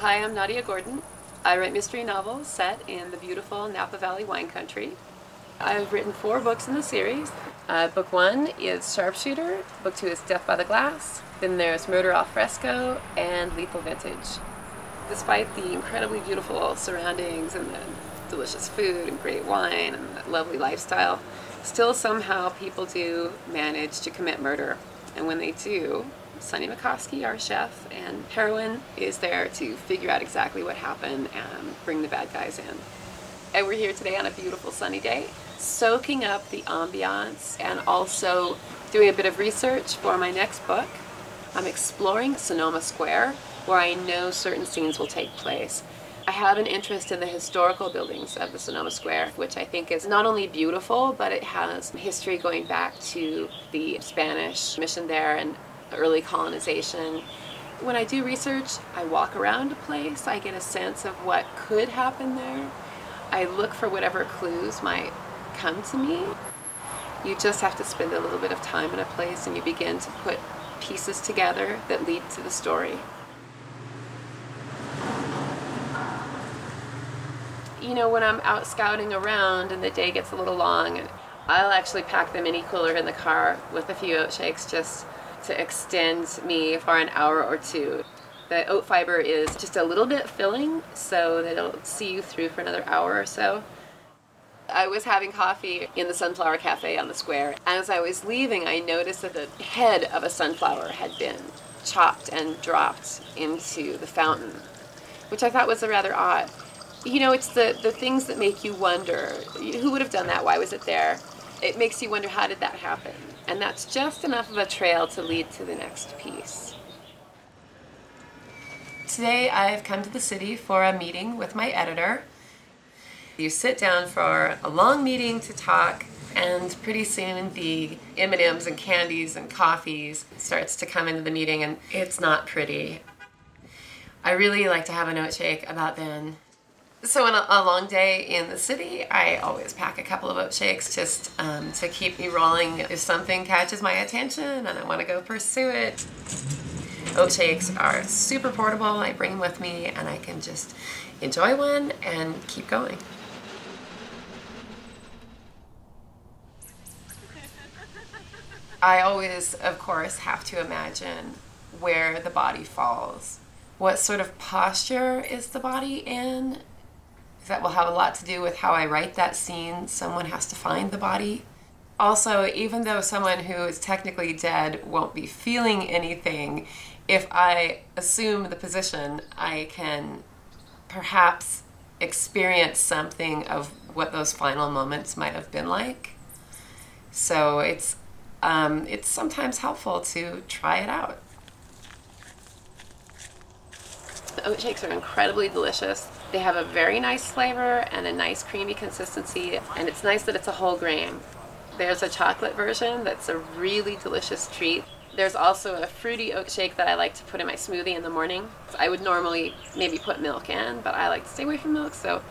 Hi, I'm Nadia Gordon. I write mystery novels set in the beautiful Napa Valley wine country. I've written 4 books in the series. Book 1 is Sharpshooter, Book 2 is Death by the Glass, then there's Murder al Fresco, and Lethal Vintage. Despite the incredibly beautiful surroundings and the delicious food and great wine and that lovely lifestyle, still somehow people do manage to commit murder. And when they do, Sonny McCoskey, our chef and heroine, is there to figure out exactly what happened and bring the bad guys in. And we're here today on a beautiful sunny day, soaking up the ambiance and also doing a bit of research for my next book. I'm exploring Sonoma Square, where I know certain scenes will take place. I have an interest in the historical buildings of the Sonoma Square, which I think is not only beautiful, but it has history going back to the Spanish mission there and early colonization. When I do research, I walk around a place, I get a sense of what could happen there. I look for whatever clues might come to me. You just have to spend a little bit of time in a place and you begin to put pieces together that lead to the story. You know, when I'm out scouting around and the day gets a little long, I'll actually pack the mini cooler in the car with a few OatShakes just to extend me for an hour or two. The oat fiber is just a little bit filling, so that it'll see you through for another hour or so. I was having coffee in the Sunflower Cafe on the square. As I was leaving, I noticed that the head of a sunflower had been chopped and dropped into the fountain, which I thought was rather odd. You know, it's the things that make you wonder, who would have done that? Why was it there? It makes you wonder, how did that happen? And that's just enough of a trail to lead to the next piece. Today I've come to the city for a meeting with my editor. You sit down for a long meeting to talk, and pretty soon the M&Ms and candies and coffees starts to come into the meeting, and it's not pretty. I really like to have an OatShake about then. So on a long day in the city, I always pack a couple of OatShakes just to keep me rolling if something catches my attention and I want to go pursue it. OatShakes are super portable. I bring them with me and I can just enjoy one and keep going. I always, of course, have to imagine where the body falls. What sort of posture is the body in? That will have a lot to do with how I write that scene. Someone has to find the body. Also, even though someone who is technically dead won't be feeling anything, if I assume the position, I can perhaps experience something of what those final moments might have been like. So it's sometimes helpful to try it out. The OatShakes are incredibly delicious. They have a very nice flavor and a nice creamy consistency, and it's nice that it's a whole grain. There's a chocolate version that's a really delicious treat. There's also a fruity OatShake that I like to put in my smoothie in the morning. I would normally maybe put milk in, but I like to stay away from milk, so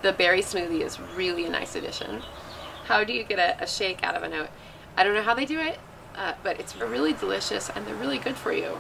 the berry smoothie is really a nice addition. How do you get a shake out of an oat? I don't know how they do it, but it's really delicious and they're really good for you.